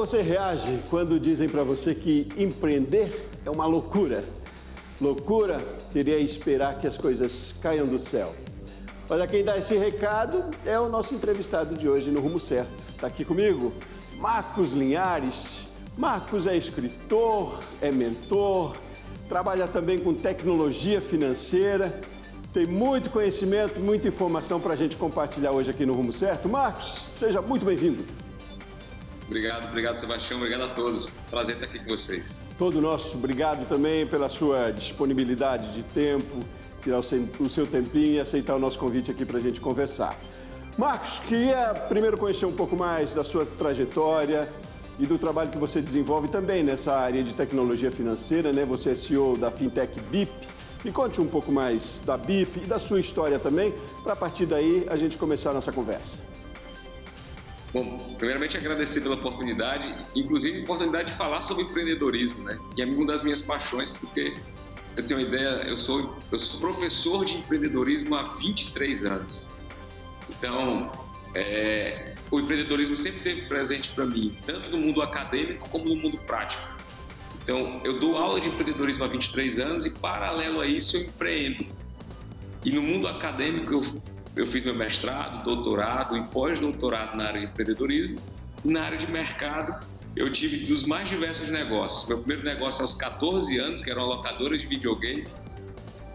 você reage quando dizem para você que empreender é uma loucura? Loucura seria esperar que as coisas caiam do céu. Olha, quem dá esse recado é o nosso entrevistado de hoje no Rumo Certo. Está aqui comigo, Marcos Linhares. Marcos é escritor, é mentor, trabalha também com tecnologia financeira, tem muito conhecimento, muita informação para a gente compartilhar hoje aqui no Rumo Certo. Marcos, seja muito bem-vindo. Obrigado, Sebastião. Obrigado a todos. Prazer estar aqui com vocês. Todo nosso. Obrigado também pela sua disponibilidade de tempo, tirar o seu tempinho e aceitar o nosso convite aqui para a gente conversar. Marcos, queria primeiro conhecer um pouco mais da sua trajetória e do trabalho que você desenvolve também nessa área de tecnologia financeira, né? Você é CEO da Fintech BIP. Me conte um pouco mais da BIP e da sua história também, para a partir daí a gente começar a nossa conversa. Bom, primeiramente agradecer pela oportunidade, inclusive a oportunidade de falar sobre empreendedorismo, né? Que é uma das minhas paixões, porque eu tenho uma ideia, eu sou professor de empreendedorismo há 23 anos. Então, o empreendedorismo sempre esteve presente para mim, tanto no mundo acadêmico como no mundo prático. Então, eu dou aula de empreendedorismo há 23 anos e, paralelo a isso, eu empreendo. E no mundo acadêmico, eu fiz meu mestrado, doutorado e pós-doutorado na área de empreendedorismo. E na área de mercado, eu tive dos mais diversos negócios. Meu primeiro negócio aos 14 anos, que era uma locadora de videogame.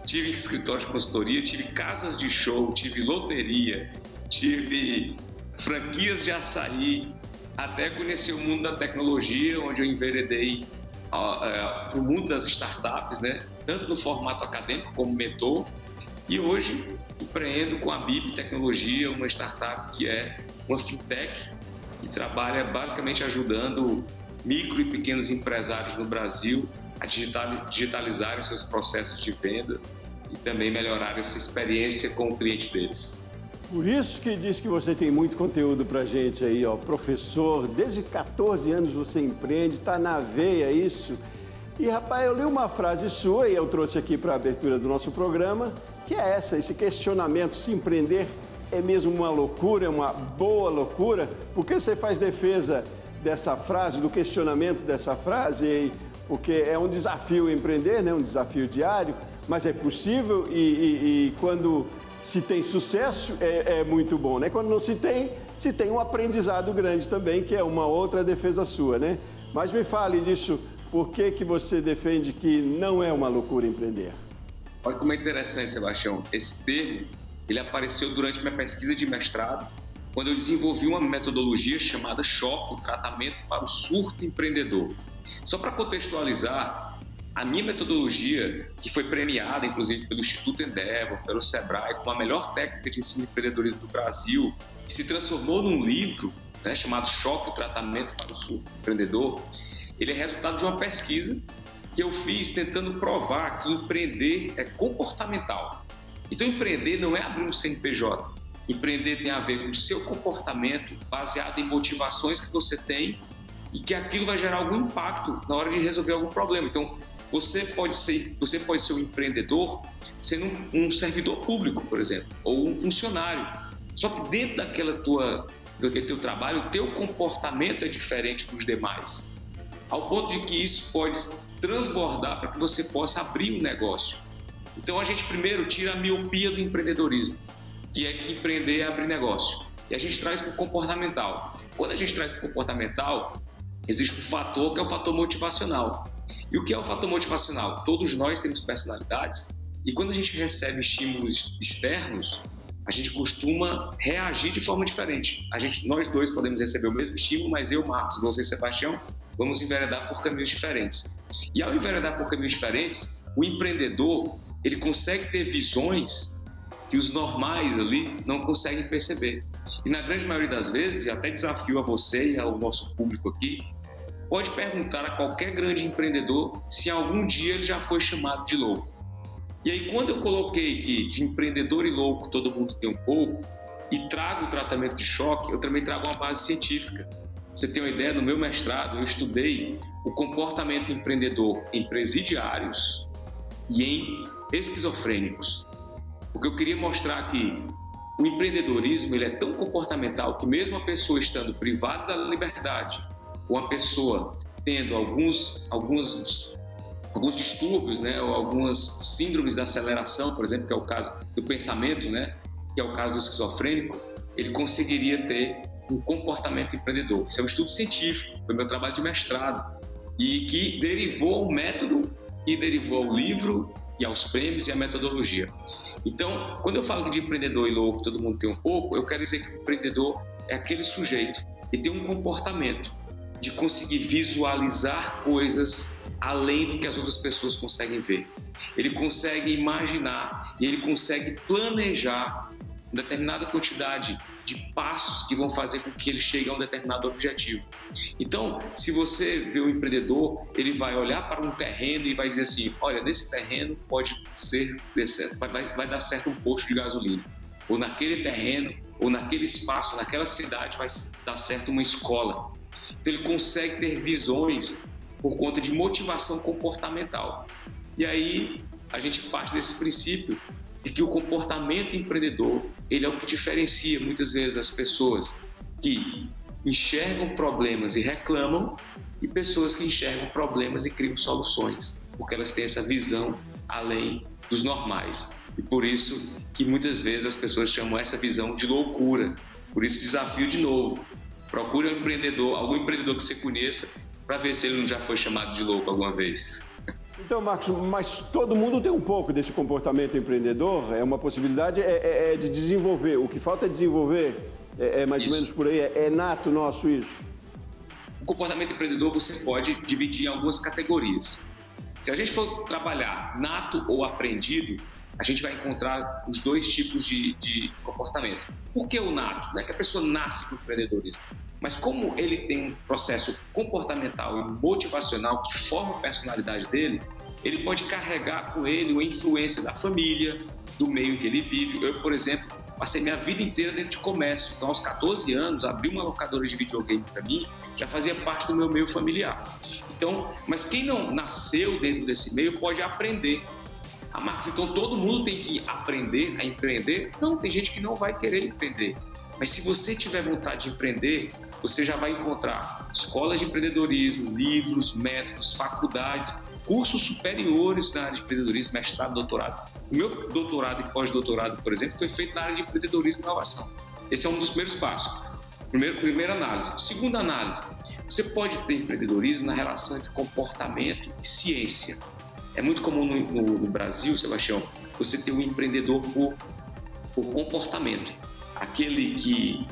Tive escritório de consultoria, tive casas de show, tive loteria, tive franquias de açaí, até conhecer o mundo da tecnologia, onde eu enveredei para o mundo das startups, né? Tanto no formato acadêmico como mentor. E hoje empreendo com a BIP Tecnologia, uma startup que é uma fintech que trabalha basicamente ajudando micro e pequenos empresários no Brasil a digitalizarem seus processos de venda e também melhorar essa experiência com o cliente deles. Por isso que diz que você tem muito conteúdo pra gente aí, ó, professor, desde 14 anos você empreende, tá na veia isso. E rapaz, eu li uma frase sua e eu trouxe aqui para a abertura do nosso programa, que é esse questionamento, se empreender é mesmo uma loucura, é uma boa loucura? Por que você faz defesa dessa frase, do questionamento dessa frase? Porque é um desafio empreender, né? Um desafio diário, mas é possível e quando se tem sucesso é muito bom, né? Quando não se tem um aprendizado grande também, que é uma outra defesa sua, né? Mas me fale disso, por que você defende que não é uma loucura empreender? Olha como é interessante, Sebastião. Esse termo, ele apareceu durante minha pesquisa de mestrado, quando eu desenvolvi uma metodologia chamada SHOC, o tratamento para o surto empreendedor. Só para contextualizar, a minha metodologia, que foi premiada, inclusive, pelo Instituto Endeavor, pelo Sebrae, como a melhor técnica de ensino de empreendedorismo do Brasil, e se transformou num livro, né, chamado SHOC, o tratamento para o surto empreendedor, ele é resultado de uma pesquisa que eu fiz tentando provar que empreender é comportamental. Então, empreender não é abrir um CNPJ. Empreender tem a ver com o seu comportamento baseado em motivações que você tem e que aquilo vai gerar algum impacto na hora de resolver algum problema. Então, você pode ser um empreendedor sendo um servidor público, por exemplo, ou um funcionário. Só que dentro daquele teu trabalho, o teu comportamento é diferente dos demais, ao ponto de que isso pode transbordar para que você possa abrir um negócio. Então a gente primeiro tira a miopia do empreendedorismo, que é que empreender é abrir negócio. E a gente traz para o comportamental. Quando a gente traz para o comportamental, existe um fator que é o fator motivacional. E o que é o fator motivacional? Todos nós temos personalidades e quando a gente recebe estímulos externos, a gente costuma reagir de forma diferente. Nós dois podemos receber o mesmo estímulo, mas eu, Marcos, você, Sebastião, vamos enveredar por caminhos diferentes. E ao enveredar por caminhos diferentes, o empreendedor, ele consegue ter visões que os normais ali não conseguem perceber. E na grande maioria das vezes, e até desafio a você e ao nosso público aqui, pode perguntar a qualquer grande empreendedor se algum dia ele já foi chamado de louco. E aí, quando eu coloquei que de empreendedor e louco todo mundo tem um pouco, e trago o tratamento de choque, eu também trago uma base científica. Você tem uma ideia, no meu mestrado eu estudei o comportamento empreendedor em presidiários e em esquizofrênicos. Porque eu queria mostrar que o empreendedorismo ele é tão comportamental que mesmo a pessoa estando privada da liberdade, ou a pessoa tendo alguns distúrbios, né, ou algumas síndromes da aceleração, por exemplo, que é o caso do pensamento, né, que é o caso do esquizofrênico, ele conseguiria ter um comportamento empreendedor. Isso é um estudo científico, foi meu trabalho de mestrado, e que derivou ao método, e derivou ao livro, e aos prêmios e à metodologia. Então, quando eu falo de empreendedor e louco, todo mundo tem um pouco, eu quero dizer que o empreendedor é aquele sujeito que tem um comportamento de conseguir visualizar coisas além do que as outras pessoas conseguem ver. Ele consegue imaginar e ele consegue planejar uma determinada quantidade de passos que vão fazer com que ele chegue a um determinado objetivo. Então, se você vê um empreendedor, ele vai olhar para um terreno e vai dizer assim, olha, nesse terreno pode ser, vai dar certo um posto de gasolina, ou naquele terreno, ou naquele espaço, naquela cidade vai dar certo uma escola. Então, ele consegue ter visões por conta de motivação comportamental. E aí, a gente parte desse princípio de que o comportamento empreendedor, ele é o que diferencia muitas vezes as pessoas que enxergam problemas e reclamam e pessoas que enxergam problemas e criam soluções, porque elas têm essa visão além dos normais. E por isso que muitas vezes as pessoas chamam essa visão de loucura. Por isso, desafio de novo. Procure um empreendedor, algum empreendedor que você conheça, para ver se ele não já foi chamado de louco alguma vez. Então, Marcos, mas todo mundo tem um pouco desse comportamento empreendedor? É uma possibilidade de desenvolver. O que falta é desenvolver, mais ou menos por aí, é nato nosso isso? O comportamento empreendedor você pode dividir em algumas categorias. Se a gente for trabalhar nato ou aprendido, a gente vai encontrar os dois tipos de comportamento. Por que o nato? Não é que a pessoa nasce com o empreendedorismo, mas como ele tem um processo comportamental e motivacional que forma a personalidade dele, ele pode carregar com ele uma influência da família, do meio em que ele vive. Eu, por exemplo, passei minha vida inteira dentro de comércio. Então, aos 14 anos, abri uma locadora de videogame para mim, já fazia parte do meu meio familiar. Então, mas quem não nasceu dentro desse meio pode aprender. Ah, Marcos, então todo mundo tem que aprender a empreender? Não, tem gente que não vai querer empreender. Mas se você tiver vontade de empreender, você já vai encontrar escolas de empreendedorismo, livros, métodos, faculdades, cursos superiores na área de empreendedorismo, mestrado, doutorado. O meu doutorado e pós-doutorado, por exemplo, foi feito na área de empreendedorismo e inovação. Esse é um dos primeiros passos. Primeira análise. Segunda análise, você pode ter empreendedorismo na relação entre comportamento e ciência. É muito comum no Brasil, Sebastião, você ter um empreendedor por comportamento. Aquele que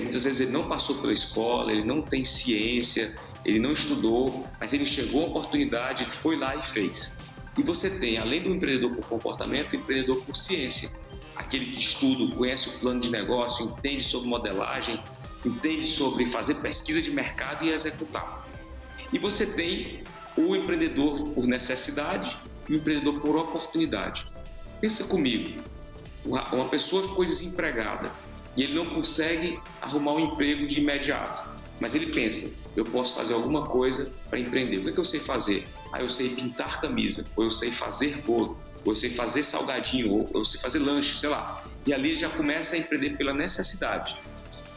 muitas vezes ele não passou pela escola, ele não tem ciência, ele não estudou, mas ele chegou a uma oportunidade, ele foi lá e fez. E você tem, além do empreendedor por comportamento, o empreendedor por ciência. Aquele que estuda, conhece o plano de negócio, entende sobre modelagem, entende sobre fazer pesquisa de mercado e executar. E você tem o empreendedor por necessidade e o empreendedor por oportunidade. Pensa comigo, uma pessoa ficou desempregada e ele não consegue arrumar um emprego de imediato, mas ele pensa, eu posso fazer alguma coisa para empreender. O que eu sei fazer? Eu sei pintar camisa, ou eu sei fazer bolo, ou eu sei fazer salgadinho, ou eu sei fazer lanche, sei lá. E ali já começa a empreender pela necessidade.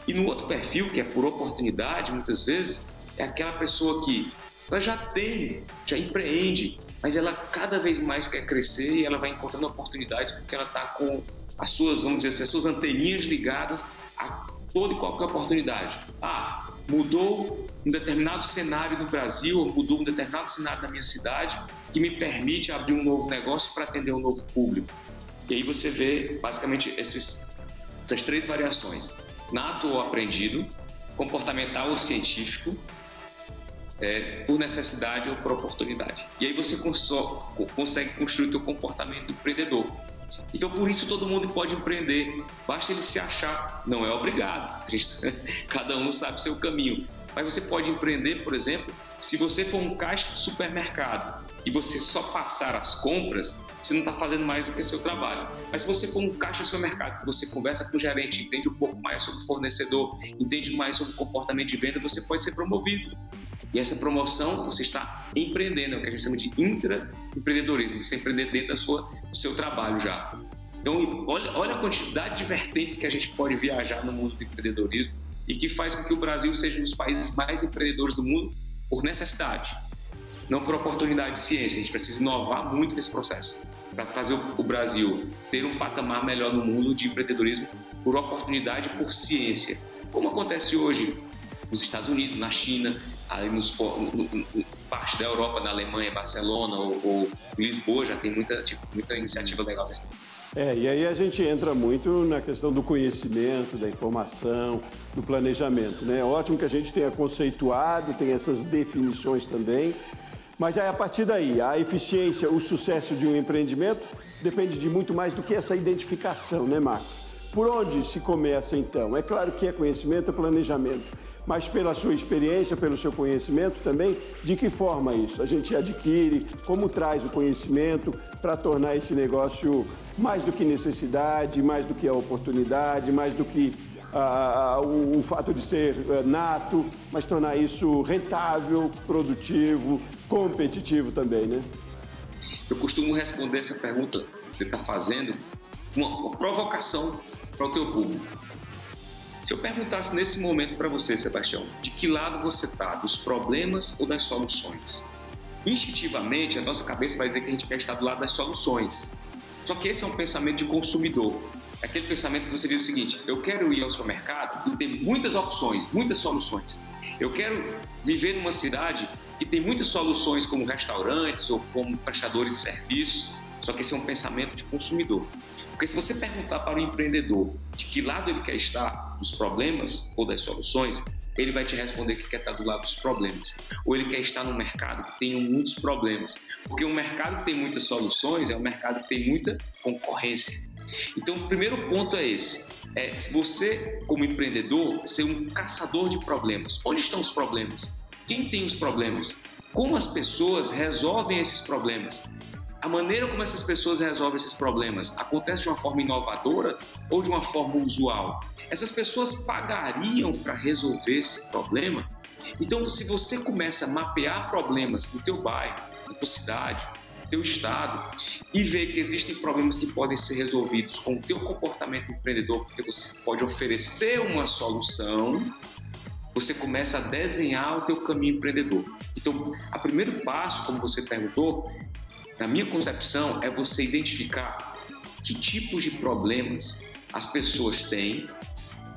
E no outro perfil, que é por oportunidade, muitas vezes, é aquela pessoa que ela já empreende, mas ela cada vez mais quer crescer e ela vai encontrando oportunidades porque ela está com as suas, vamos dizer assim, as suas anteninhas ligadas a toda e qualquer oportunidade. Mudou um determinado cenário no Brasil, ou mudou um determinado cenário na minha cidade que me permite abrir um novo negócio para atender um novo público. E aí você vê basicamente essas três variações: nato ou aprendido, comportamental ou científico, por necessidade ou por oportunidade. E aí você consegue construir o seu comportamento empreendedor. Então, por isso, todo mundo pode empreender. Basta ele se achar. Não é obrigado. Cada um sabe o seu caminho. Mas você pode empreender, por exemplo, se você for um caixa de supermercado e você só passar as compras, você não está fazendo mais do que seu trabalho. Mas se você for um caixa de supermercado, que você conversa com o gerente, entende um pouco mais sobre o fornecedor, entende mais sobre o comportamento de venda, você pode ser promovido. E essa promoção, você está empreendendo, é o que a gente chama de intraempreendedorismo, você empreender dentro do seu trabalho já. Então, olha a quantidade de vertentes que a gente pode viajar no mundo do empreendedorismo e que faz com que o Brasil seja um dos países mais empreendedores do mundo por necessidade, não por oportunidade de ciência. A gente precisa inovar muito nesse processo para fazer o Brasil ter um patamar melhor no mundo de empreendedorismo por oportunidade e por ciência, como acontece hoje nos Estados Unidos, na China, aí parte da Europa, na Alemanha, Barcelona ou Lisboa, já tem muita iniciativa legal desse tipo. E aí a gente entra muito na questão do conhecimento, da informação, do planejamento, né? É ótimo que a gente tenha conceituado, tem essas definições também, mas aí a partir daí, a eficiência, o sucesso de um empreendimento depende de muito mais do que essa identificação, né, Marcos? Por onde se começa, então? É claro que é conhecimento, é planejamento, mas pela sua experiência, pelo seu conhecimento também, de que forma isso? A gente adquire, como traz o conhecimento para tornar esse negócio mais do que necessidade, mais do que a oportunidade, mais do que o fato de ser nato, mas tornar isso rentável, produtivo, competitivo também, né? Eu costumo responder essa pergunta que você está fazendo, uma provocação para o teu público. Se eu perguntasse nesse momento para você, Sebastião, de que lado você está, dos problemas ou das soluções? Instintivamente, a nossa cabeça vai dizer que a gente quer estar do lado das soluções. Só que esse é um pensamento de consumidor. É aquele pensamento que você diz o seguinte: eu quero ir ao supermercado e ter muitas opções, muitas soluções. Eu quero viver numa cidade que tem muitas soluções como restaurantes ou como prestadores de serviços. Só que esse é um pensamento de consumidor. Porque se você perguntar para o empreendedor de que lado ele quer estar, dos problemas ou das soluções, ele vai te responder que quer estar do lado dos problemas. Ou ele quer estar num mercado que tenha muitos problemas. Porque um mercado que tem muitas soluções é um mercado que tem muita concorrência. Então, o primeiro ponto é esse. Se você, como empreendedor, ser um caçador de problemas. Onde estão os problemas? Quem tem os problemas? Como as pessoas resolvem esses problemas? A maneira como essas pessoas resolvem esses problemas acontece de uma forma inovadora ou de uma forma usual? Essas pessoas pagariam para resolver esse problema? Então, se você começa a mapear problemas no teu bairro, na tua cidade, no teu estado, e ver que existem problemas que podem ser resolvidos com o teu comportamento empreendedor, porque você pode oferecer uma solução, você começa a desenhar o teu caminho empreendedor. Então, o primeiro passo, como você perguntou, na minha concepção, é você identificar que tipos de problemas as pessoas têm,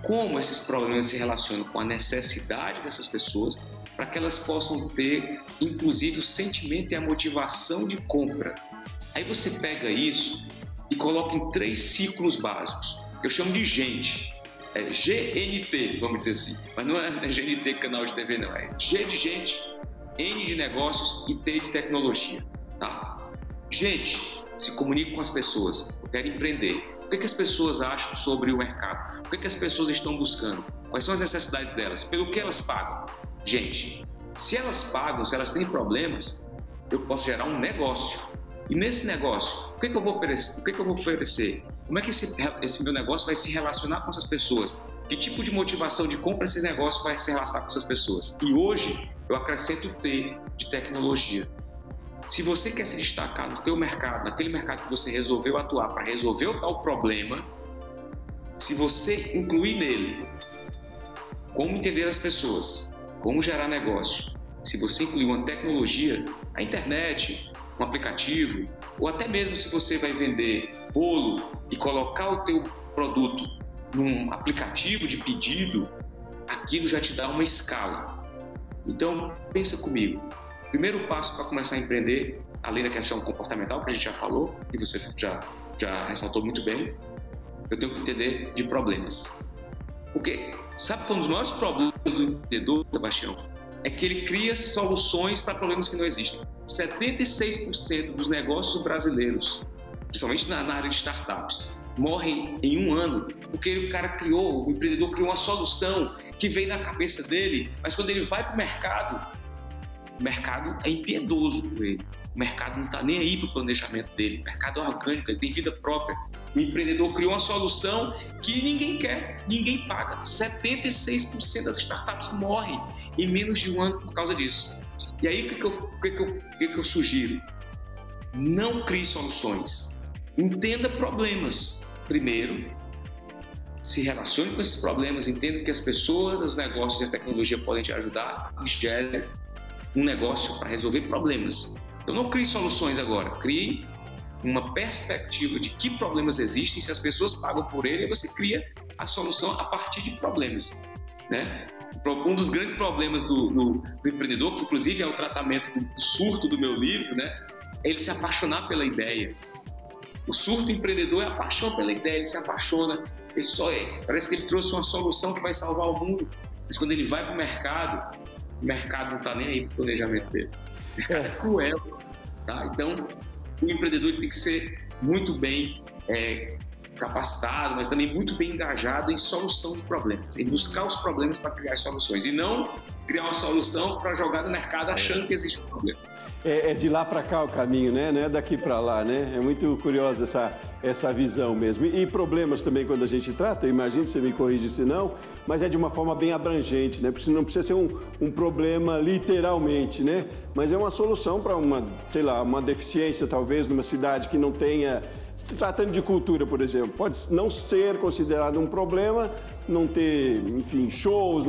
como esses problemas se relacionam com a necessidade dessas pessoas, para que elas possam ter, inclusive, o sentimento e a motivação de compra. Aí você pega isso e coloca em 3 ciclos básicos. Eu chamo de gente. É GNT, vamos dizer assim. Mas não é GNT canal de TV, não. É G de gente, N de negócios e T de tecnologia. Tá? Gente, se comunique com as pessoas. Eu quero empreender. O que as pessoas acham sobre o mercado? O que as pessoas estão buscando? Quais são as necessidades delas? Pelo que elas pagam? Gente, se elas pagam, se elas têm problemas, eu posso gerar um negócio. E nesse negócio, o que eu vou oferecer? Como é que esse meu negócio vai se relacionar com essas pessoas? Que tipo de motivação de compra esse negócio vai se relacionar com essas pessoas? E hoje, eu acrescento o T de tecnologia. Se você quer se destacar no teu mercado, naquele mercado que você resolveu atuar para resolver o tal problema, se você incluir nele como entender as pessoas, como gerar negócio, se você incluir uma tecnologia, a internet, um aplicativo, ou até mesmo se você vai vender bolo e colocar o teu produto num aplicativo de pedido, aquilo já te dá uma escala. Então, pensa comigo. Primeiro passo para começar a empreender, além da questão comportamental, que a gente já falou, e você já ressaltou muito bem, eu tenho que entender de problemas. Porque sabe qual é um dos maiores problemas do empreendedor, Sebastião? É que ele cria soluções para problemas que não existem. 76% dos negócios brasileiros, principalmente na área de startups, morrem em 1 ano porque o empreendedor criou uma solução que veio na cabeça dele, mas quando ele vai para o mercado é impiedoso com ele. O mercado não está nem aí para o planejamento dele. O mercado é orgânico, ele tem vida própria. O empreendedor criou uma solução que ninguém quer, ninguém paga. 76% das startups morrem em menos de 1 ano por causa disso. E aí, o que eu sugiro? Não crie soluções. Entenda problemas primeiro. se relacione com esses problemas, entenda que as pessoas, os negócios e as tecnologias podem te ajudar e gere um negócio para resolver problemas. Então não crie soluções agora, crie uma perspectiva de que problemas existem, se as pessoas pagam por ele, você cria a solução a partir de problemas, né? Um dos grandes problemas do empreendedor, que inclusive é o tratamento do surto do meu livro, né? É ele se apaixonar pela ideia. O surto empreendedor é a paixão pela ideia, ele se apaixona, ele só parece que ele trouxe uma solução que vai salvar o mundo, mas quando ele vai para o mercado não está nem aí para o planejamento dele. O mercado é cruel, tá? Então, o empreendedor tem que ser muito bem capacitado, mas também muito bem engajado em solução de problemas, em buscar os problemas para criar soluções, e não criar uma solução para jogar no mercado achando que existe um problema. É de lá para cá o caminho, né? Não é daqui para lá, né? É muito curiosa essa visão mesmo. E problemas também, quando a gente trata, eu imagino, você me corrige se não, mas é de uma forma bem abrangente, né? Porque não precisa ser um problema literalmente, né? Mas é uma solução para uma deficiência, talvez, numa cidade que não tenha... Tratando de cultura, por exemplo, pode não ser considerado um problema, não ter, enfim, shows,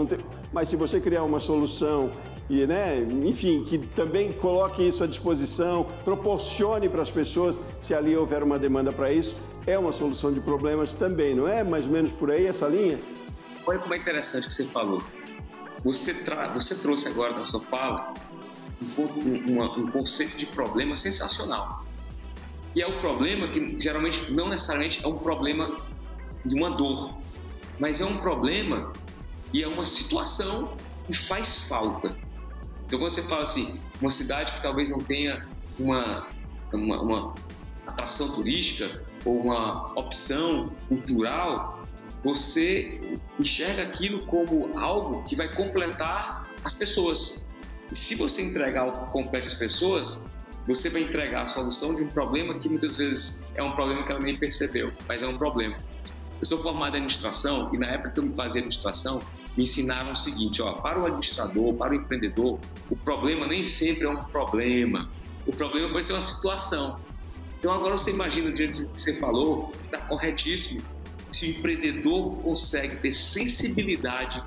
mas se você criar uma solução e, né, enfim, que também coloque isso à disposição, proporcione para as pessoas, se ali houver uma demanda para isso, é uma solução de problemas também, não é? Mais ou menos por aí essa linha? Olha como é interessante que você falou. Você trouxe agora na sua fala um conceito de problema sensacional. E é o problema que geralmente não necessariamente é um problema de uma dor, mas é um problema e é uma situação que faz falta. Então, quando você fala assim, uma cidade que talvez não tenha uma atração turística ou uma opção cultural, você enxerga aquilo como algo que vai completar as pessoas. E se você entregar algo que complete as pessoas, você vai entregar a solução de um problema que muitas vezes é um problema que ela nem percebeu, mas é um problema. Eu sou formado em administração e na época que eu fazia administração, me ensinaram o seguinte, para o administrador, para o empreendedor, o problema nem sempre é um problema. O problema pode ser uma situação. Então agora você imagina, diante do que você falou, que está corretíssimo, se o empreendedor consegue ter sensibilidade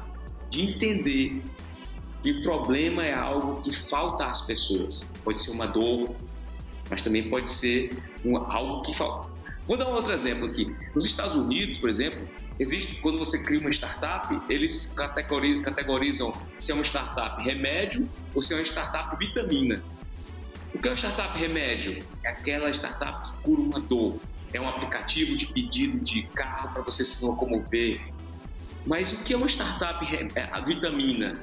de entender que o problema é algo que falta às pessoas. Pode ser uma dor, mas também pode ser algo que falta. Vou dar um outro exemplo aqui. Nos Estados Unidos, por exemplo, quando você cria uma startup, eles categorizam se é uma startup remédio ou se é uma startup vitamina. O que é uma startup remédio? É aquela startup que cura uma dor. É um aplicativo de pedido de carro para você se locomover. Mas o que é uma startup vitamina?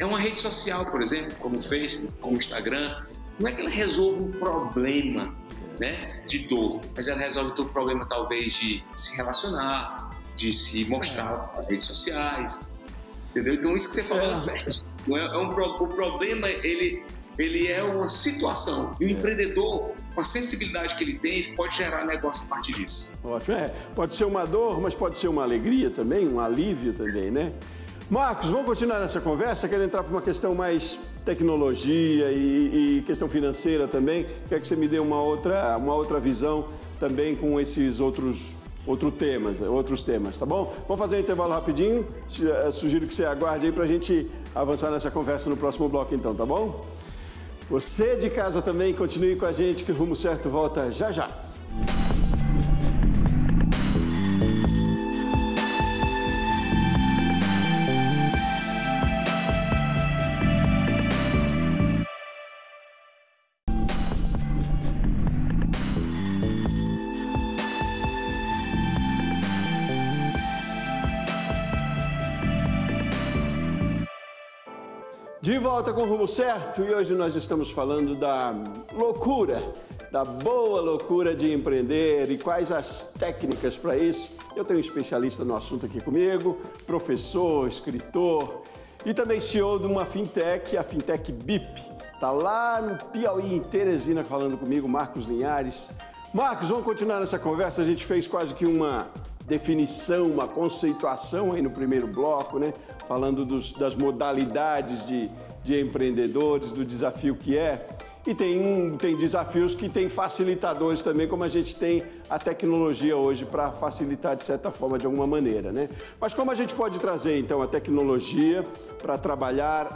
É uma rede social, por exemplo, como o Facebook, como o Instagram. Não é que ela resolva um problema, né, de dor, mas ela resolve o teu problema, talvez, de se relacionar, de se mostrar nas redes sociais, entendeu? Então, isso que você falou é certo. O problema, ele é uma situação. E o empreendedor, com a sensibilidade que ele tem, ele pode gerar negócio a partir disso. Ótimo. Pode ser uma dor, mas pode ser uma alegria também, um alívio também, né? Marcos, vamos continuar nessa conversa, quero entrar para uma questão mais tecnologia e questão financeira também. Quero que você me dê uma outra visão também com esses outros temas, tá bom? Vamos fazer um intervalo rapidinho, sugiro que você aguarde aí para a gente avançar nessa conversa no próximo bloco então, tá bom? Você de casa também, continue com a gente que o Rumo Certo volta já já. De volta com o Rumo Certo e hoje nós estamos falando da loucura, da boa loucura de empreender e quais as técnicas para isso. Eu tenho um especialista no assunto aqui comigo, professor, escritor e também CEO de uma fintech, a Fintech BIP. Está lá no Piauí, em Teresina, falando comigo, Marcos Linhares. Marcos, vamos continuar nessa conversa, a gente fez quase que uma definição, uma conceituação aí no primeiro bloco, né? Falando das modalidades de empreendedores, do desafio que é. e tem desafios que tem facilitadores também, como a gente tem a tecnologia hoje para facilitar, de certa forma, de alguma maneira, né? Mas como a gente pode trazer, então, a tecnologia para trabalhar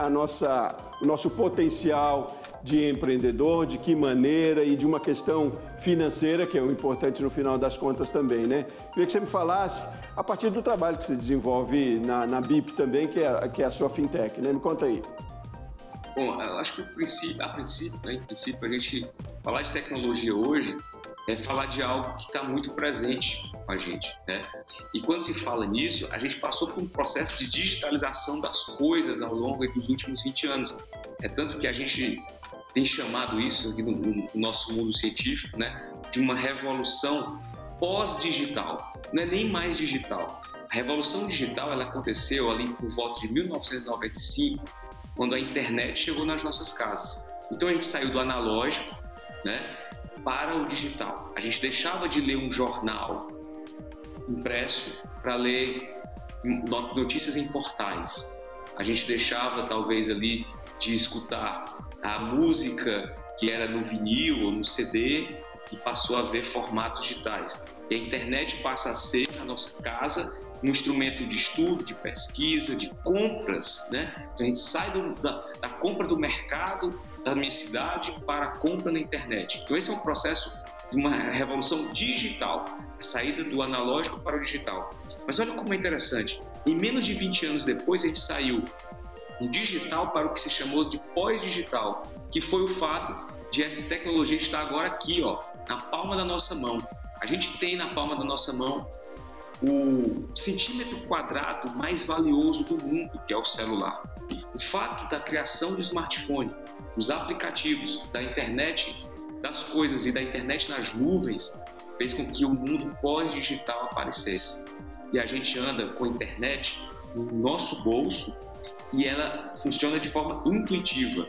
o nosso potencial de empreendedor, de que maneira, e de uma questão financeira, que é o importante no final das contas também, né? Queria que você me falasse a partir do trabalho que você desenvolve na BIP também, que é a sua fintech, né? Me conta aí. Bom, eu acho que a princípio, a gente falar de tecnologia hoje é falar de algo que está muito presente com a gente, né? E quando se fala nisso, a gente passou por um processo de digitalização das coisas ao longo dos últimos 20 anos. É tanto que a gente tem chamado isso aqui no nosso mundo científico, né, de uma revolução pós-digital. Não é nem mais digital. A revolução digital ela aconteceu ali por volta de 1995, quando a internet chegou nas nossas casas. Então a gente saiu do analógico, né, para o digital. A gente deixava de ler um jornal impresso para ler notícias em portais. A gente deixava talvez ali de escutar a música que era no vinil ou no CD e passou a ver formatos digitais. E a internet passa a ser na nossa casa um instrumento de estudo, de pesquisa, de compras, né? Então a gente sai da compra do mercado da minha cidade para a compra na internet. Então esse é um processo de uma revolução digital, a saída do analógico para o digital. Mas olha como é interessante, em menos de 20 anos depois a gente saiu do digital para o que se chamou de pós-digital, que foi o fato de essa tecnologia estar agora aqui, ó, na palma da nossa mão. A gente tem na palma da nossa mão o centímetro quadrado mais valioso do mundo, que é o celular. O fato da criação do smartphone, os aplicativos, da internet das coisas e da internet nas nuvens, fez com que o mundo pós-digital aparecesse. E a gente anda com a internet no nosso bolso e ela funciona de forma intuitiva.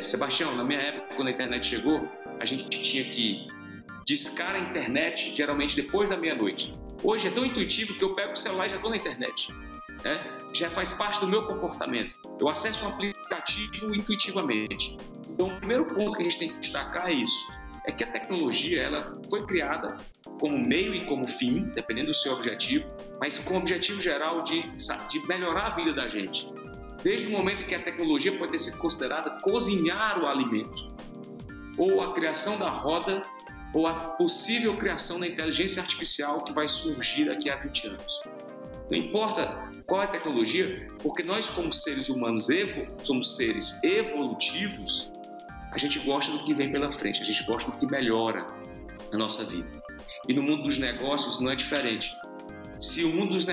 Sebastião, na minha época, quando a internet chegou, a gente tinha que discar a internet geralmente depois da meia-noite. Hoje é tão intuitivo que eu pego o celular e já estou na internet, né? Já faz parte do meu comportamento. Eu acesso um aplicativo intuitivamente. Então, o primeiro ponto que a gente tem que destacar é isso. É que a tecnologia ela foi criada como meio e como fim, dependendo do seu objetivo, mas com o objetivo geral de melhorar a vida da gente. Desde o momento que a tecnologia pode ter sido considerada cozinhar o alimento, ou a criação da roda, ou a possível criação da inteligência artificial que vai surgir daqui a 20 anos. Não importa qual é a tecnologia, porque nós, como seres humanos, somos seres evolutivos, a gente gosta do que vem pela frente, a gente gosta do que melhora na nossa vida. E no mundo dos negócios não é diferente. Se o mundo dos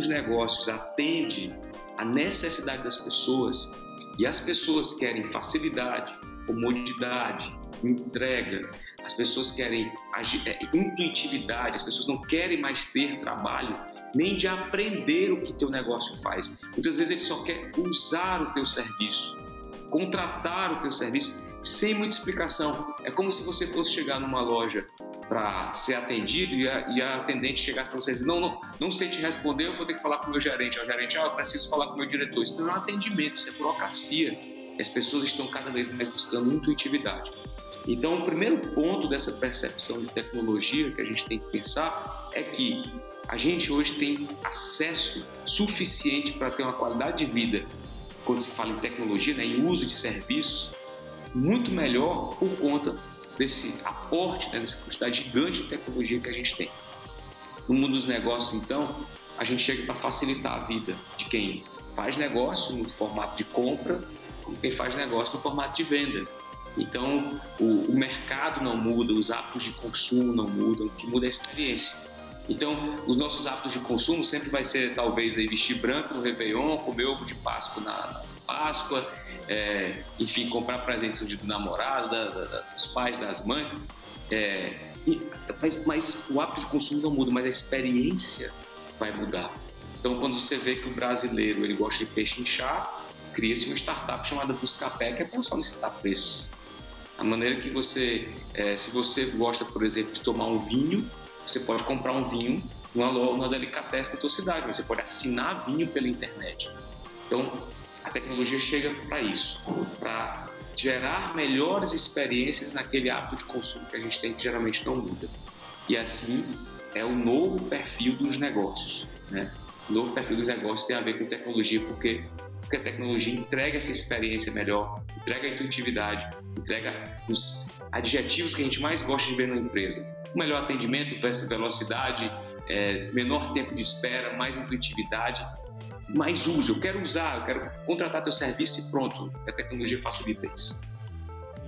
negócios atende à necessidade das pessoas e as pessoas querem facilidade, comodidade, entrega, as pessoas querem intuitividade, as pessoas não querem mais ter trabalho nem de aprender o que teu negócio faz. Muitas vezes ele só quer usar o teu serviço, contratar o teu serviço sem muita explicação. É como se você fosse chegar numa loja para ser atendido e a atendente chegasse para você e dizer, não sei te responder, eu vou ter que falar com o meu gerente. O gerente, eu preciso falar com o meu diretor. Isso não é um atendimento, isso é burocracia. E as pessoas estão cada vez mais buscando intuitividade. Então, o primeiro ponto dessa percepção de tecnologia que a gente tem que pensar é que a gente hoje tem acesso suficiente para ter uma qualidade de vida, quando se fala em tecnologia, né, em uso de serviços, muito melhor por conta desse aporte, né, dessa quantidade gigante de tecnologia que a gente tem. No mundo dos negócios, então, a gente chega para facilitar a vida de quem faz negócio no formato de compra, como quem faz negócio no formato de venda. Então, o mercado não muda, os hábitos de consumo não mudam, o que muda é a experiência. Então, os nossos hábitos de consumo sempre vai ser, talvez, aí, vestir branco no Réveillon, comer ovo de Páscoa na Páscoa, enfim, comprar presentes do namorado, dos pais, das mães. Mas o hábito de consumo não muda, mas a experiência vai mudar. Então, quando você vê que o brasileiro ele gosta de peixe inchado, cria-se uma startup chamada Buscapé, que é pensar em citar preços. A maneira que você, se você gosta, por exemplo, de tomar um vinho, você pode comprar um vinho numa delicatessen da tua cidade, você pode assinar vinho pela internet. Então, a tecnologia chega para isso, para gerar melhores experiências naquele hábito de consumo que a gente tem, que geralmente não muda. E assim é o novo perfil dos negócios, né? O novo perfil dos negócios tem a ver com tecnologia, porque a tecnologia entrega essa experiência melhor, entrega a intuitividade, entrega os adjetivos que a gente mais gosta de ver numa empresa. O melhor atendimento versus velocidade, menor tempo de espera, mais intuitividade, mais uso. Eu quero usar, eu quero contratar teu serviço e pronto, a tecnologia facilita isso.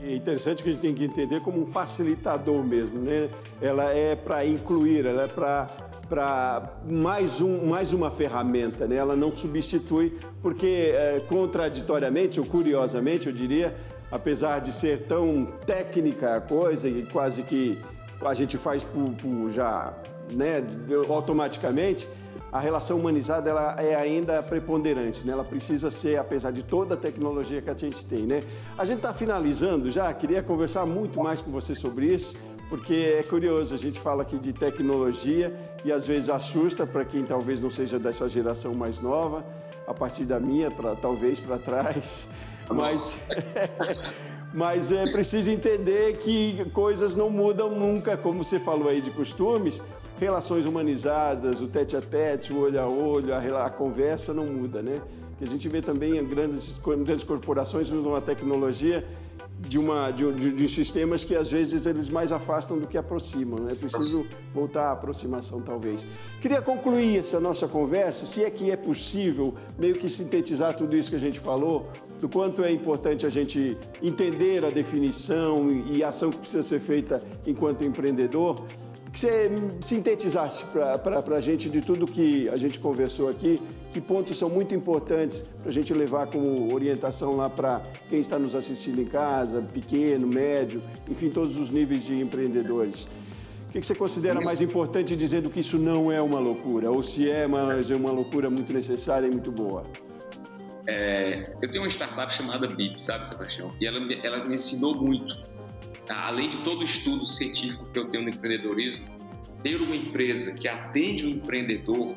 É interessante que a gente tem que entender como um facilitador mesmo, né? Ela é para incluir, ela é para mais uma ferramenta, né? Ela não substitui, porque contraditoriamente ou curiosamente, eu diria, apesar de ser tão técnica a coisa e quase que a gente faz por já, né, automaticamente, a relação humanizada ela é ainda preponderante, né? Ela precisa ser, apesar de toda a tecnologia que a gente tem, né? A gente está finalizando já, queria conversar muito mais com você sobre isso, porque é curioso, a gente fala aqui de tecnologia e às vezes assusta para quem talvez não seja dessa geração mais nova, a partir da minha, talvez para trás, mas é preciso entender que coisas não mudam nunca, como você falou aí de costumes, relações humanizadas, o tete-a-tete, o olho a olho, a conversa não muda, né? Que a gente vê também grandes corporações usam a tecnologia de sistemas que às vezes eles mais afastam do que aproximam, né? É preciso voltar à aproximação, talvez. Queria concluir essa nossa conversa, se é que é possível, meio que sintetizar tudo isso que a gente falou, do quanto é importante a gente entender a definição e a ação que precisa ser feita enquanto empreendedor. Que você sintetizasse para a gente de tudo que a gente conversou aqui, que pontos são muito importantes para a gente levar como orientação lá para quem está nos assistindo em casa, pequeno, médio, enfim, todos os níveis de empreendedores. O que você considera mais importante dizendo que isso não é uma loucura, ou se é uma loucura muito necessária e muito boa? Eu tenho uma startup chamada BIP, sabe, Sebastião? E ela me ensinou muito. Além de todo o estudo científico que eu tenho no empreendedorismo, ter uma empresa que atende o empreendedor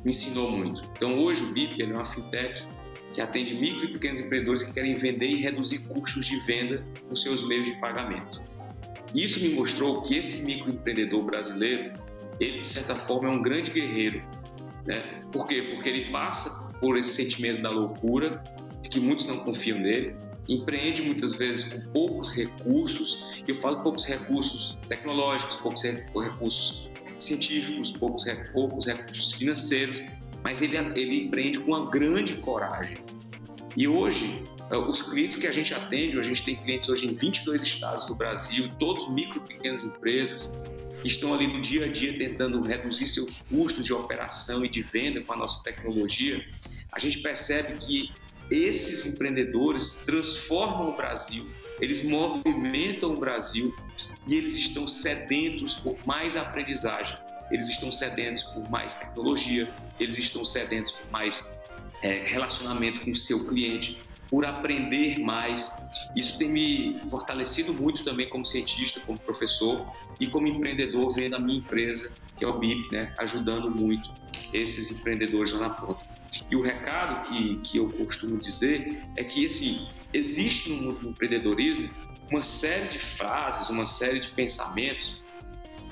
me ensinou muito. Então, hoje o BIP é uma fintech que atende micro e pequenos empreendedores que querem vender e reduzir custos de venda nos seus meios de pagamento. Isso me mostrou que esse microempreendedor brasileiro, ele, de certa forma, é um grande guerreiro, né? Por quê? Porque ele passa por esse sentimento da loucura, de que muitos não confiam nele, empreende muitas vezes com poucos recursos, eu falo poucos recursos tecnológicos, poucos recursos científicos, poucos recursos financeiros, mas ele empreende com uma grande coragem. E hoje, os clientes que a gente atende, a gente tem clientes hoje em 22 estados do Brasil, todos micro e pequenas empresas, que estão ali no dia a dia tentando reduzir seus custos de operação e de venda com a nossa tecnologia. A gente percebe que esses empreendedores transformam o Brasil, eles movimentam o Brasil e eles estão sedentos por mais aprendizagem, eles estão sedentos por mais tecnologia, eles estão sedentos por mais relacionamento com o seu cliente, por aprender mais. Isso tem me fortalecido muito também como cientista, como professor e como empreendedor, vendo a minha empresa, que é o BIP, né, ajudando muito esses empreendedores lá na ponta. E o recado que eu costumo dizer é que assim, existe no empreendedorismo uma série de frases, uma série de pensamentos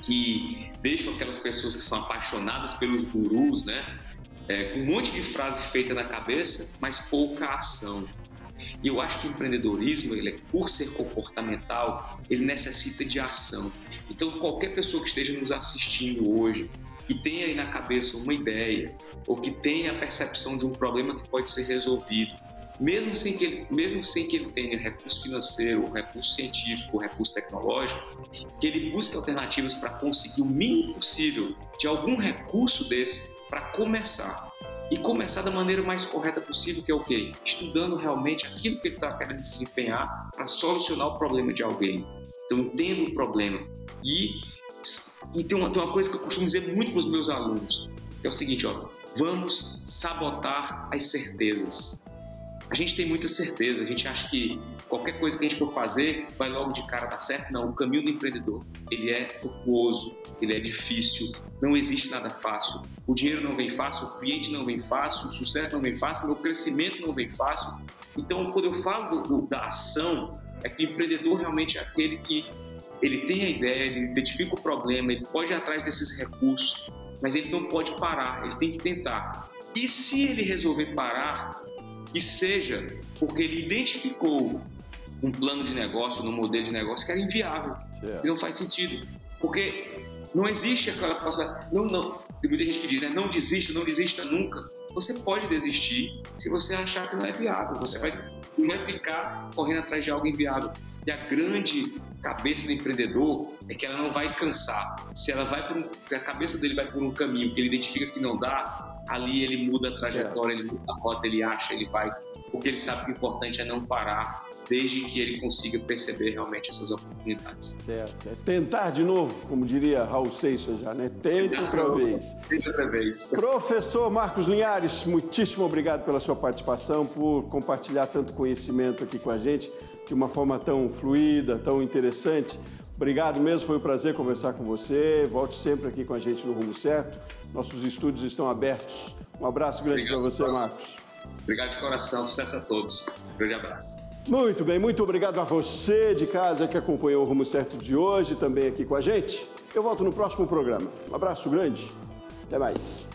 que deixam aquelas pessoas que são apaixonadas pelos gurus, né, com um monte de frase feita na cabeça, mas pouca ação. E eu acho que o empreendedorismo, por ser comportamental, ele necessita de ação. Então, qualquer pessoa que esteja nos assistindo hoje, que tenha aí na cabeça uma ideia, ou que tenha a percepção de um problema que pode ser resolvido, mesmo sem que ele tenha recurso financeiro, recurso científico, recurso tecnológico, que ele busque alternativas para conseguir o mínimo possível de algum recurso desse para começar. E começar da maneira mais correta possível, que é o quê? Estudando realmente aquilo que ele está querendo desempenhar para solucionar o problema de alguém. Então, entenda o problema. E tem uma coisa que eu costumo dizer muito para os meus alunos, que é o seguinte, vamos sabotar as certezas. A gente tem muita certeza, a gente acha que qualquer coisa que a gente for fazer vai logo de cara dar certo. Não, o caminho do empreendedor, ele é tortuoso, ele é difícil, não existe nada fácil. O dinheiro não vem fácil, o cliente não vem fácil, o sucesso não vem fácil, o crescimento não vem fácil. Então, quando eu falo da ação, é que o empreendedor realmente é aquele que ele tem a ideia, ele identifica o problema, ele pode ir atrás desses recursos, mas ele não pode parar, ele tem que tentar. E se ele resolver parar, que seja porque ele identificou um plano de negócio, um modelo de negócio que era inviável, que não faz sentido. Porque não existe aquela possibilidade, não, tem muita gente que diz, né, não desista nunca. Você pode desistir se você achar que não é viável, não vai ficar correndo atrás de algo inviável. E a grande cabeça do empreendedor é que ela não vai cansar. Se a cabeça dele vai por um caminho que ele identifica que não dá, ali ele muda a trajetória, ele muda a rota, ele acha, ele vai, porque ele sabe que o importante é não parar, desde que ele consiga perceber realmente essas oportunidades. Certo. É tentar de novo, como diria Raul Seixas já, né? Tente outra vez. Tente outra vez. Professor Marcos Linhares, muitíssimo obrigado pela sua participação, por compartilhar tanto conhecimento aqui com a gente, de uma forma tão fluida, tão interessante. Obrigado mesmo, foi um prazer conversar com você. Volte sempre aqui com a gente no Rumo Certo. Nossos estúdios estão abertos. Um abraço grande para você, Marcos. Obrigado de coração, sucesso a todos. Um grande abraço. Muito bem, muito obrigado a você de casa que acompanhou o Rumo Certo de hoje, também aqui com a gente. Eu volto no próximo programa. Um abraço grande, até mais.